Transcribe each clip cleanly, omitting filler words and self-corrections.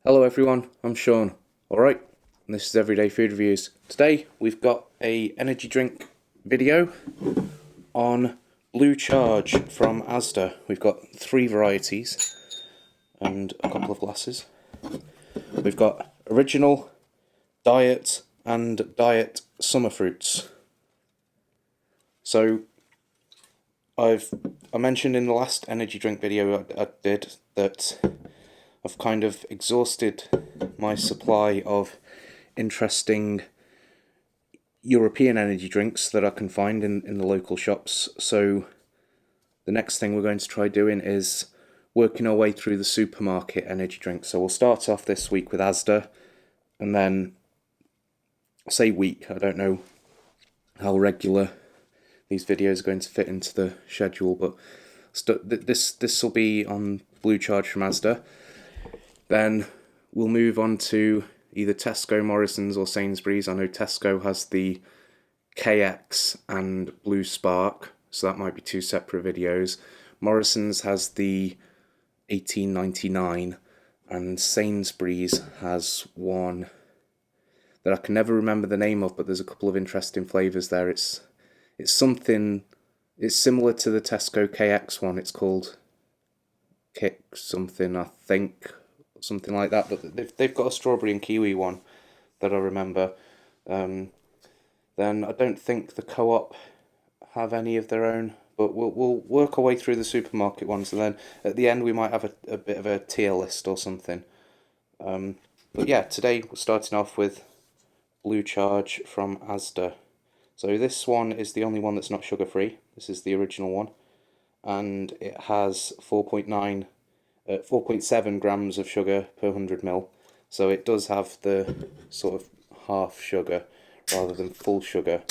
Hello everyone, I'm Sean. Alright, and this is Everyday Food Reviews. Today we've got a energy drink video on Blue Charge from ASDA. We've got 3 varieties and a couple of glasses. We've got original, diet and diet summer fruits. So I mentioned in the last energy drink video I did that I've kind of exhausted my supply of interesting European energy drinks that I can find in the local shops. So the next thing we're going to try doing is working our way through the supermarket energy drinks. So we'll start off this week with ASDA, and then I say week, I don't know how regular these videos are going to fit into the schedule, but this will be on Blue Charge from ASDA. Then we'll move on to either Tesco, Morrison's or Sainsbury's. I know Tesco has the KX and Blue Spark, so that might be 2 separate videos. Morrison's has the 1899 and Sainsbury's has one that I can never remember the name of, but there's a couple of interesting flavours there. It's something, it's similar to the Tesco KX one. It's called Kick something, I think. Something like that, but they've got a strawberry and kiwi one that I remember. Then I don't think the Co-op have any of their own, but we'll work our way through the supermarket ones, and then at the end we might have a bit of a tier list or something. But yeah, today we're starting off with Blue Charge from ASDA. So this one is the only one that's not sugar free. This is the original one, and it has 4.7 grams of sugar per 100 ml. So it does have the sort of half sugar rather than full sugar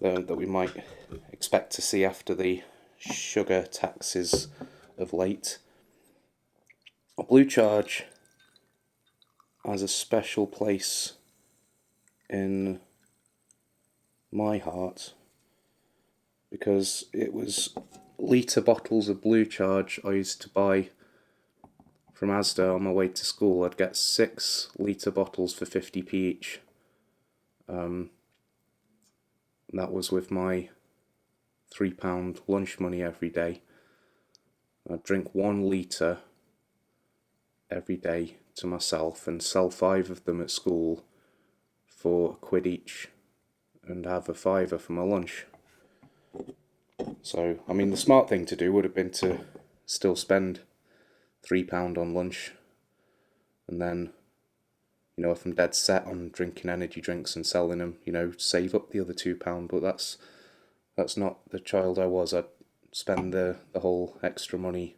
that we might expect to see after the sugar taxes of late. Blue Charge has a special place in my heart because it was litre bottles of Blue Charge I used to buy from ASDA on my way to school. I'd get 6 litre bottles for 50p each. That was with my £3 lunch money every day. I'd drink 1 litre every day to myself and sell 5 of them at school for £1 each and have a fiver for my lunch. So, I mean, the smart thing to do would have been to still spend £3 on lunch, and then, you know, if I'm dead set on drinking energy drinks and selling them, you know, save up the other £2. But that's not the child I was. I'd spend the whole extra money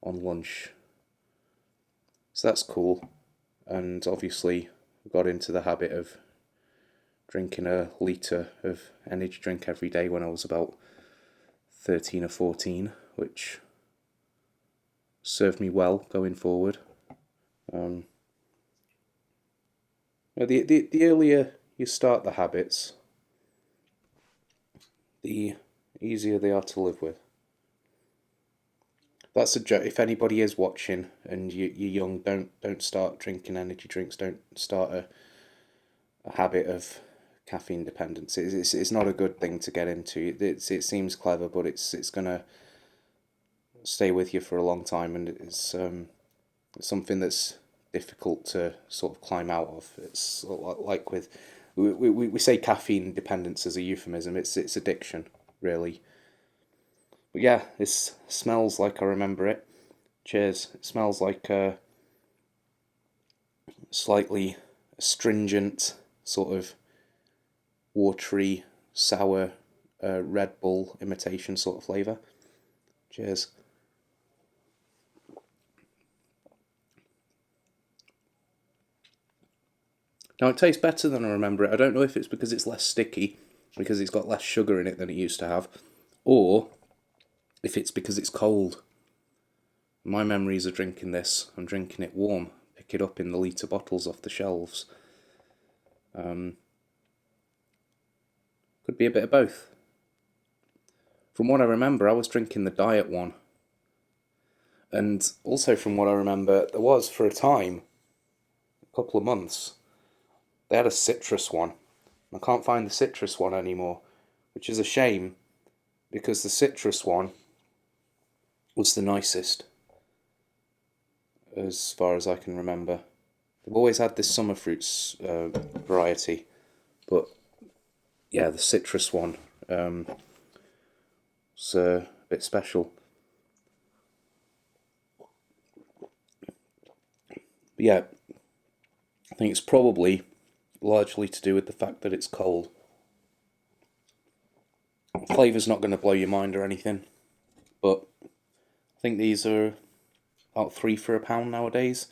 on lunch. So that's cool. And obviously got into the habit of drinking a litre of energy drink every day when I was about 13 or 14, which served me well going forward. The earlier you start the habits, the easier they are to live with. That's a joke. If anybody is watching and you're young, don't start drinking energy drinks. Don't start a habit of caffeine dependence. It's not a good thing to get into. It seems clever, but it's gonna stay with you for a long time, and it's something that's difficult to sort of climb out of. It's like with we say caffeine dependence as a euphemism. It's addiction, really. But yeah, this smells like I remember it. Cheers. It smells like a slightly astringent, sort of watery, sour Red Bull imitation sort of flavour. Cheers. Now it tastes better than I remember it. I don't know if it's because it's less sticky, because it's got less sugar in it than it used to have, or if it's because it's cold. My memories of drinking this, I'm drinking it warm. Pick it up in the litre bottles off the shelves. Could be a bit of both. From what I remember, I was drinking the diet one. And also from what I remember, there was, for a time, couple of months, they had a citrus one. I can't find the citrus one anymore, which is a shame because the citrus one was the nicest as far as I can remember. They've always had this summer fruits variety, but yeah, the citrus one was a bit special. But yeah, I think it's probably largely to do with the fact that it's cold. The flavour's not going to blow your mind or anything, but I think these are about £3 for £1 nowadays.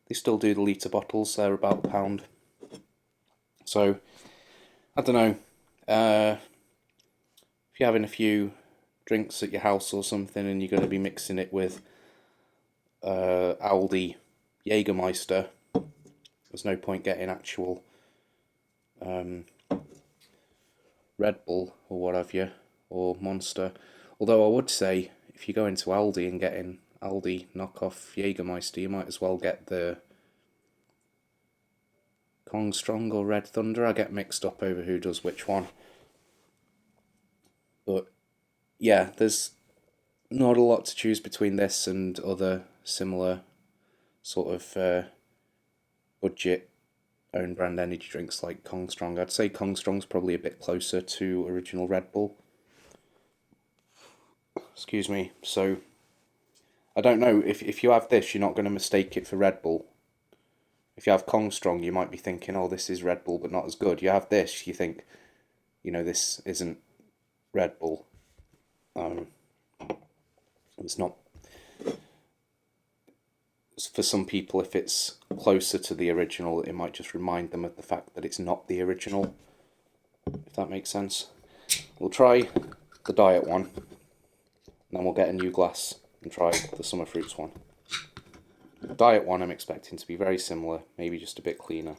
They still do the litre bottles, they're about £1. So, I don't know, if you're having a few drinks at your house or something and you're going to be mixing it with Aldi Jägermeister, there's no point getting actual Red Bull or what have you, or Monster. Although I would say, if you go into Aldi and getting Aldi knockoff Jägermeister, you might as well get the Kong Strong or Red Thunder. I get mixed up over who does which one. But yeah, there's not a lot to choose between this and other similar sort of budget own brand energy drinks like Kong Strong. I'd say Kong Strong's probably a bit closer to original Red Bull. Excuse me. So I don't know, if you have this, you're not going to mistake it for Red Bull. If you have Kong Strong, you might be thinking, oh, this is Red Bull, but not as good. You have this, you think, this isn't Red Bull. It's not. For some people, if it's closer to the original, it might just remind them of the fact that it's not the original, if that makes sense. We'll try the diet one, and then we'll get a new glass and try the summer fruits one. The diet one I'm expecting to be very similar, maybe just a bit cleaner.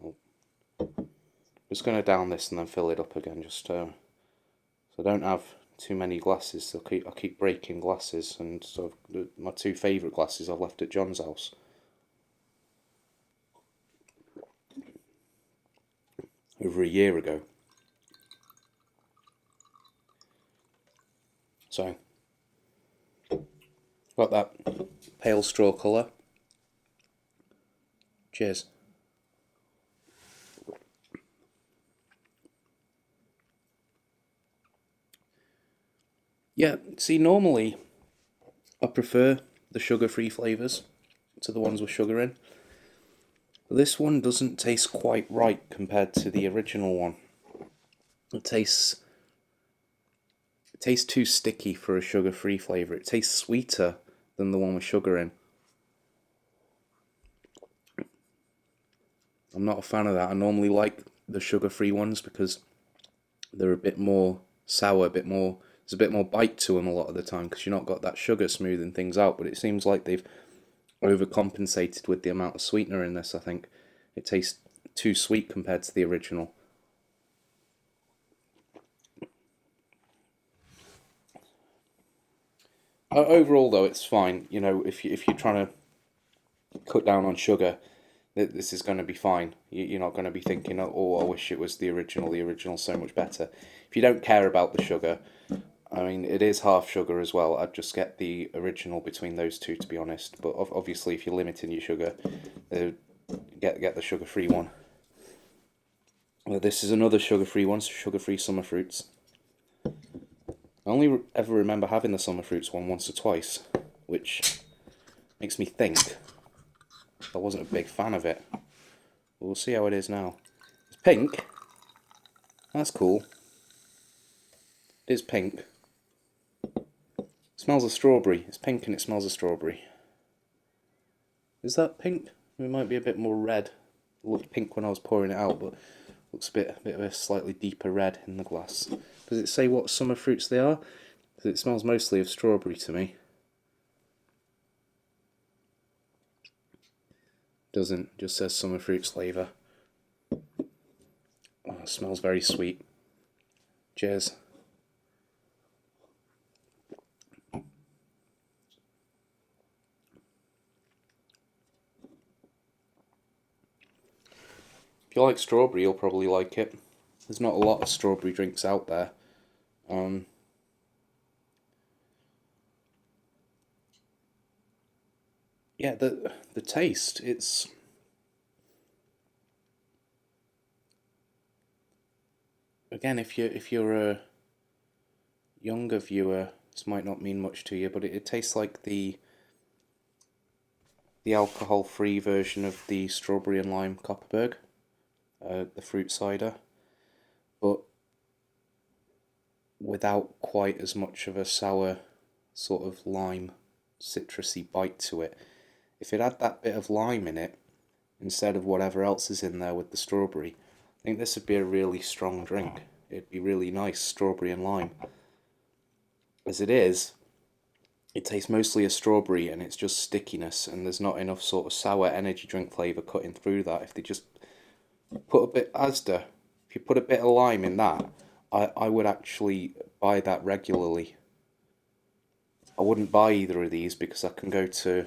I'm just going to down this and then fill it up again, just so I don't have too many glasses. So I keep breaking glasses, and so my two favourite glasses I've left at John's house. Over a year ago. So, got that pale straw colour. Cheers. Yeah, see, normally I prefer the sugar-free flavours to the ones with sugar in. But this one doesn't taste quite right compared to the original one. It tastes too sticky for a sugar-free flavour. It tastes sweeter than the one with sugar in. I'm not a fan of that. I normally like the sugar-free ones because they're a bit more sour, there's a bit more bite to them a lot of the time because you've not got that sugar smoothing things out. But it seems like they've overcompensated with the amount of sweetener in this. I think it tastes too sweet compared to the original. Overall, though, it's fine. If you're trying to cut down on sugar, this is going to be fine. You're not going to be thinking, oh, I wish it was the original. The original's so much better. If you don't care about the sugar, I mean, it is half sugar as well. I'd just get the original between those two, to be honest. But obviously, if you're limiting your sugar, get the sugar-free one. Well, this is another sugar-free one, sugar-free summer fruits. I only ever remember having the summer fruits one once or twice, which makes me think I wasn't a big fan of it. But we'll see how it is now. It's pink. That's cool. It is pink. It smells of strawberry. It's pink and it smells of strawberry. Is that pink? It might be a bit more red. It looked pink when I was pouring it out, but looks a bit of a slightly deeper red in the glass. Does it say what summer fruits they are? Because it smells mostly of strawberry to me. Doesn't, just says summer fruits flavour. Oh, it smells very sweet. Cheers. If you like strawberry, you'll probably like it. There's not a lot of strawberry drinks out there. Yeah, the taste, it's... Again, if you're a younger viewer, this might not mean much to you, but it tastes like the alcohol-free version of the strawberry and lime Copperberg, the fruit cider, but without quite as much of a sour sort of lime citrusy bite to it. If it had that bit of lime in it instead of whatever else is in there with the strawberry, I think this would be a really strong drink. It'd be really nice, strawberry and lime. As it is, it tastes mostly of strawberry and it's just stickiness, and there's not enough sort of sour energy drink flavour cutting through that. If they just put a bit, ASDA, if you put a bit of lime in that, I would actually buy that regularly. I wouldn't buy either of these because I can go to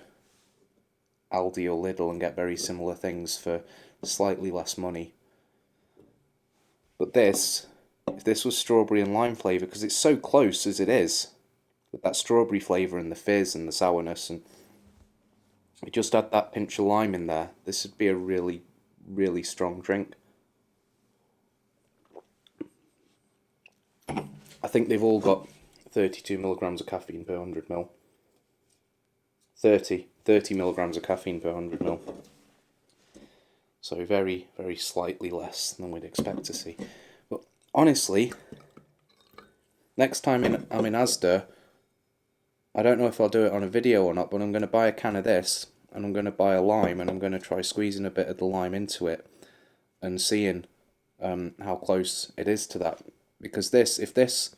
Aldi or Lidl and get very similar things for slightly less money. But this, if this was strawberry and lime flavour, because it's so close as it is, with that strawberry flavour and the fizz and the sourness, and we just add that pinch of lime in there, this would be a really, really strong drink. I think they've all got 32 milligrams of caffeine per 100 ml. 30 milligrams of caffeine per 100 ml. So very, very slightly less than we'd expect to see. But honestly, next time I'm in ASDA, I don't know if I'll do it on a video or not, but I'm going to buy a can of this, and I'm going to buy a lime, and I'm going to try squeezing a bit of the lime into it and seeing how close it is to that. Because if this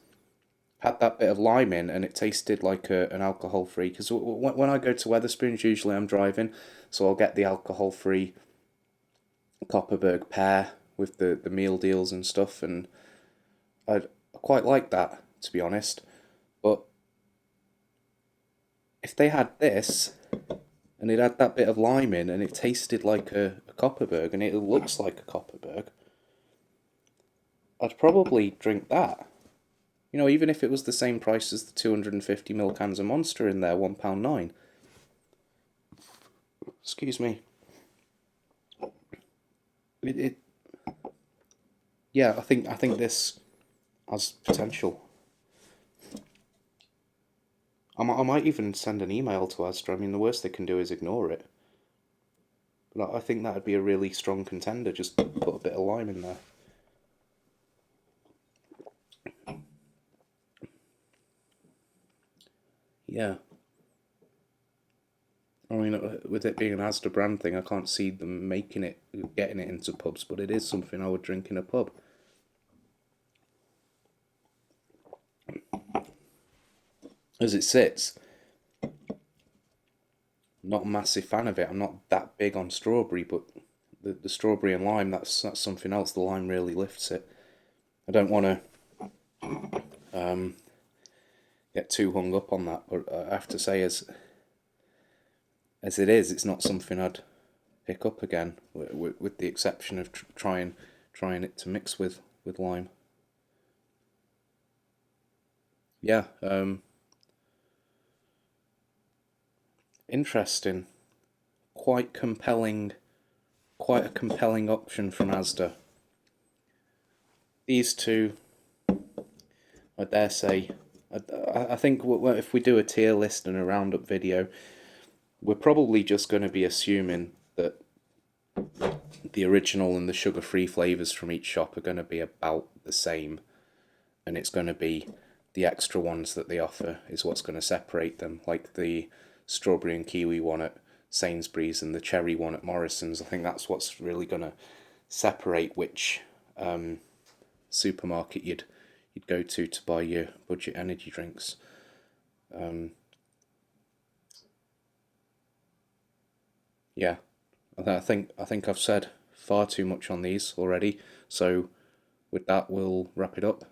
had that bit of lime in and it tasted like an alcohol-free, because when I go to Wetherspoons, usually I'm driving, so I'll get the alcohol-free Copperberg pear with the meal deals and stuff, and I quite like that, to be honest. But if they had this and it had that bit of lime in and it tasted like a Copperberg and it looks like a Copperberg, I'd probably drink that. You know, even if it was the same price as the 250ml cans of Monster in there, £1.9. Excuse me. Yeah, I think this has potential. I might even send an email to ASDA. I mean, the worst they can do is ignore it. But I think that would be a really strong contender. Just put a bit of lime in there. Yeah. I mean, with it being an ASDA brand thing, I can't see them getting it into pubs, but it is something I would drink in a pub. As it sits, not a massive fan of it. I'm not that big on strawberry, but the strawberry and lime, that's something else. The lime really lifts it. I don't want to get too hung up on that, but I have to say, as it is, it's not something I'd pick up again, with the exception of trying it to mix with lime. Yeah, interesting. Quite a compelling option from ASDA. These two, I dare say, I think if we do a tier list and a roundup video, we're probably just going to be assuming that the original and the sugar-free flavours from each shop are going to be about the same, and it's going to be the extra ones that they offer is what's going to separate them, like the strawberry and kiwi one at Sainsbury's and the cherry one at Morrison's. I think that's what's really going to separate which supermarket you'd go to buy your budget energy drinks. Yeah, I think I've said far too much on these already. So with that, we'll wrap it up.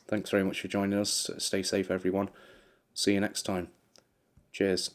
Thanks very much for joining us. Stay safe, everyone. See you next time. Cheers.